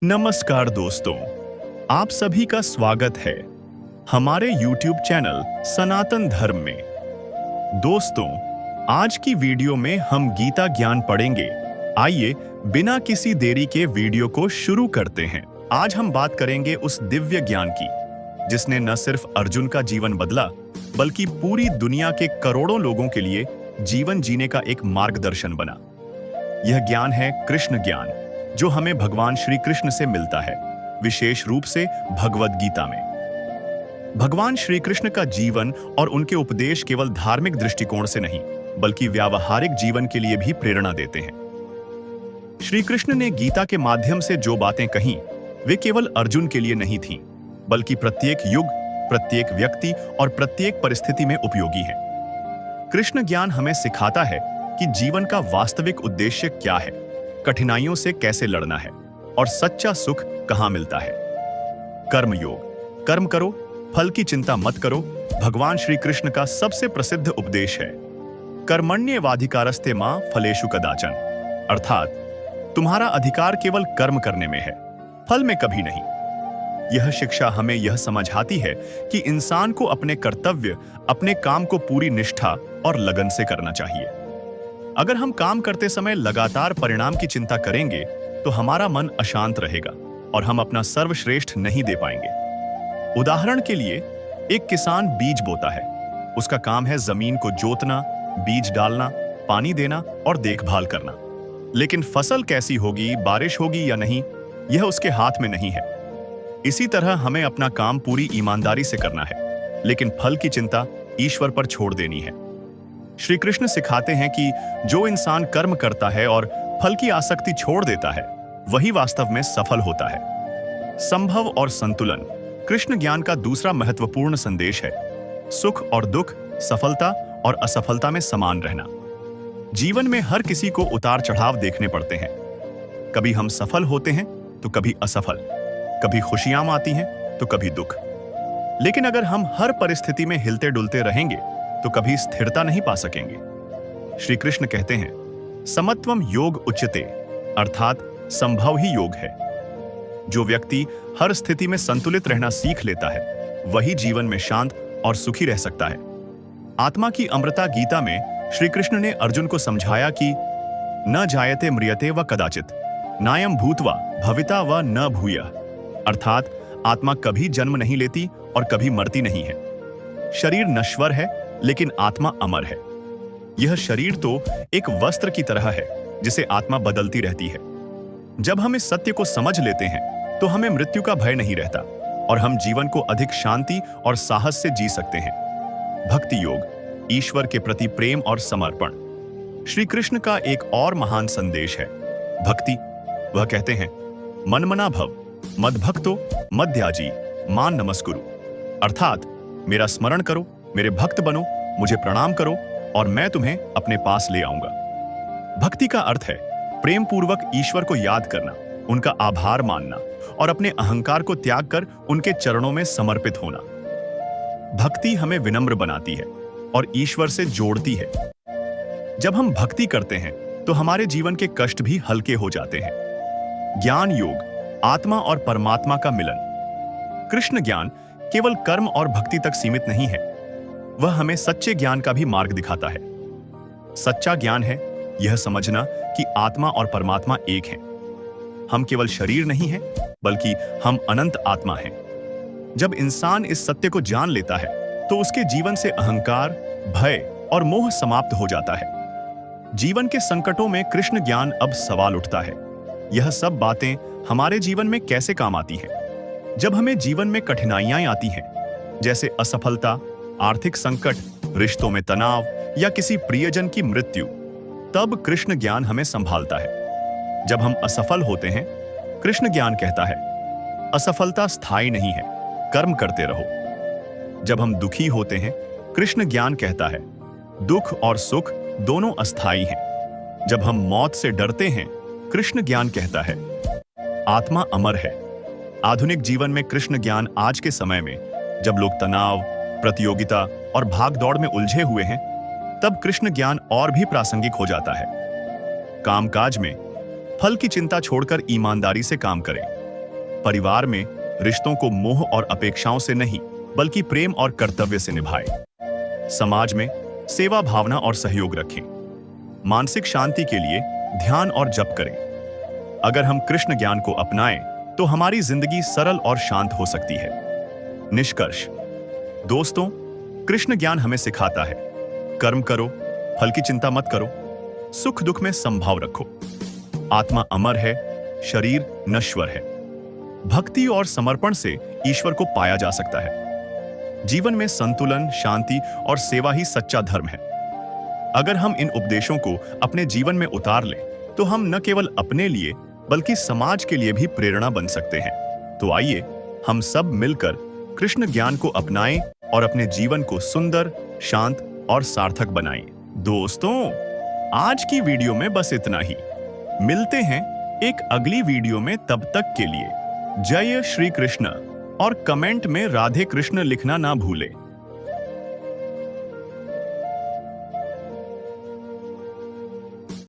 नमस्कार दोस्तों, आप सभी का स्वागत है हमारे YouTube चैनल सनातन धर्म में। दोस्तों, आज की वीडियो में हम गीता ज्ञान पढ़ेंगे। आइए बिना किसी देरी के वीडियो को शुरू करते हैं। आज हम बात करेंगे उस दिव्य ज्ञान की जिसने न सिर्फ अर्जुन का जीवन बदला बल्कि पूरी दुनिया के करोड़ों लोगों के लिए जीवन जीने का एक मार्गदर्शन बना। यह ज्ञान है कृष्ण ज्ञान, जो हमें भगवान श्री कृष्ण से मिलता है, विशेष रूप से भगवद गीता में। भगवान श्री कृष्ण का जीवन और उनके उपदेश केवल धार्मिक दृष्टिकोण से नहीं बल्कि व्यावहारिक जीवन के लिए भी प्रेरणा देते हैं। श्री कृष्ण ने गीता के माध्यम से जो बातें कहीं, वे केवल अर्जुन के लिए नहीं थीं, बल्कि प्रत्येक युग, प्रत्येक व्यक्ति और प्रत्येक परिस्थिति में उपयोगी है। कृष्ण ज्ञान हमें सिखाता है कि जीवन का वास्तविक उद्देश्य क्या है, कठिनाइयों से कैसे लड़ना है और सच्चा सुख कहां मिलता है। कर्म योग, कर्म करो, फल की चिंता मत करो, भगवान श्री कृष्ण का सबसे प्रसिद्ध उपदेश है। कर्मण्येवाधिकारस्ते मा फलेषु कदाचन, अर्थात तुम्हारा अधिकार केवल कर्म करने में है, फल में कभी नहीं। यह शिक्षा हमें यह समझाती है कि इंसान को अपने कर्तव्य, अपने काम को पूरी निष्ठा और लगन से करना चाहिए। अगर हम काम करते समय लगातार परिणाम की चिंता करेंगे तो हमारा मन अशांत रहेगा और हम अपना सर्वश्रेष्ठ नहीं दे पाएंगे। उदाहरण के लिए, एक किसान बीज बोता है। उसका काम है जमीन को जोतना, बीज डालना, पानी देना और देखभाल करना। लेकिन फसल कैसी होगी, बारिश होगी या नहीं, यह उसके हाथ में नहीं है। इसी तरह हमें अपना काम पूरी ईमानदारी से करना है, लेकिन फल की चिंता ईश्वर पर छोड़ देनी है। श्री कृष्ण सिखाते हैं कि जो इंसान कर्म करता है और फल की आसक्ति छोड़ देता है, वही वास्तव में सफल होता है। संभव और संतुलन कृष्ण ज्ञान का दूसरा महत्वपूर्ण संदेश है। सुख और दुख, सफलता और असफलता में समान रहना। जीवन में हर किसी को उतार चढ़ाव देखने पड़ते हैं। कभी हम सफल होते हैं तो कभी असफल, कभी खुशियां आती हैं तो कभी दुख। लेकिन अगर हम हर परिस्थिति में हिलते डुलते रहेंगे तो कभी स्थिरता नहीं पा सकेंगे। श्री कृष्ण कहते हैं, समत्वम योग उच्यते, अर्थात संभव ही योग है। जो व्यक्ति हर स्थिति में संतुलित रहना सीख लेता है, वही जीवन में शांत और सुखी रह सकता है। आत्मा की अमृता गीता में श्री कृष्ण ने अर्जुन को समझाया कि न जायते म्रियते व कदाचित, नायम भूत्वा भविता व न भूयः, अर्थात आत्मा कभी जन्म नहीं लेती और कभी मरती नहीं है। शरीर नश्वर है लेकिन आत्मा अमर है। यह शरीर तो एक वस्त्र की तरह है जिसे आत्मा बदलती रहती है। जब हम इस सत्य को समझ लेते हैं तो हमें मृत्यु का भय नहीं रहता और हम जीवन को अधिक शांति और साहस से जी सकते हैं। भक्ति योग, ईश्वर के प्रति प्रेम और समर्पण। श्री कृष्ण का एक और महान संदेश है भक्ति। वह कहते हैं, मनमना भव, मद्भक्तो मद्याजी, मान नमस्कुरु, अर्थात मेरा स्मरण करो, मेरे भक्त बनो, मुझे प्रणाम करो और मैं तुम्हें अपने पास ले आऊंगा। भक्ति का अर्थ है प्रेम पूर्वक ईश्वर को याद करना, उनका आभार मानना और अपने अहंकार को त्याग कर उनके चरणों में समर्पित होना। भक्ति हमें विनम्र बनाती है और ईश्वर से जोड़ती है। जब हम भक्ति करते हैं तो हमारे जीवन के कष्ट भी हल्के हो जाते हैं। ज्ञान योग, आत्मा और परमात्मा का मिलन। कृष्ण ज्ञान केवल कर्म और भक्ति तक सीमित नहीं है, वह हमें सच्चे ज्ञान का भी मार्ग दिखाता है। सच्चा ज्ञान है यह समझना कि आत्मा और परमात्मा एक हैं। हम केवल शरीर नहीं हैं, बल्कि हम अनंत आत्मा हैं। जब इंसान इस सत्य को जान लेता है तो उसके जीवन से अहंकार, भय और मोह समाप्त हो जाता है। जीवन के संकटों में कृष्ण ज्ञान अब सवाल उठता है, यह सब बातें हमारे जीवन में कैसे काम आती हैं? जब हमें जीवन में कठिनाइयां आती हैं, जैसे असफलता, आर्थिक संकट, रिश्तों में तनाव या किसी प्रियजन की मृत्यु, तब कृष्ण ज्ञान हमें संभालता है। जब हम असफल होते हैं, कृष्ण ज्ञान कहता है, असफलता स्थायी नहीं है, कर्म करते रहो। जब हम दुखी होते हैं, कृष्ण ज्ञान कहता है, दुख और सुख दोनों अस्थायी हैं। जब हम मौत से डरते हैं, कृष्ण ज्ञान कहता है, आत्मा अमर है। आधुनिक जीवन में कृष्ण ज्ञान आज के समय में, जब लोग तनाव, प्रतियोगिता और भागदौड़ में उलझे हुए हैं, तब कृष्ण ज्ञान और भी प्रासंगिक हो जाता है। कामकाज में फल की चिंता छोड़कर ईमानदारी से काम करें, परिवार में रिश्तों को मोह और अपेक्षाओं से नहीं, बल्कि प्रेम और कर्तव्य से निभाएं। समाज में सेवा भावना और सहयोग रखें। मानसिक शांति के लिए ध्यान और जप करें। अगर हम कृष्ण ज्ञान को अपनाएं, तो हमारी जिंदगी सरल और शांत हो सकती है। निष्कर्ष, दोस्तों, कृष्ण ज्ञान हमें सिखाता है, कर्म करो, फल की चिंता मत करो, सुख दुख में संभाव रखो। आत्मा अमर है, शरीर नश्वर है। भक्ति और समर्पण से ईश्वर को पाया जा सकता है। जीवन में संतुलन, शांति और सेवा ही सच्चा धर्म है। अगर हम इन उपदेशों को अपने जीवन में उतार लें, तो हम न केवल अपने लिए बल्कि समाज के लिए भी प्रेरणा बन सकते हैं। तो आइए हम सब मिलकर कृष्ण ज्ञान को अपनाएं और अपने जीवन को सुंदर, शांत और सार्थक बनाएं। दोस्तों, आज की वीडियो में बस इतना ही। मिलते हैं एक अगली वीडियो में। तब तक के लिए जय श्री कृष्ण और कमेंट में राधे कृष्ण लिखना ना भूलें।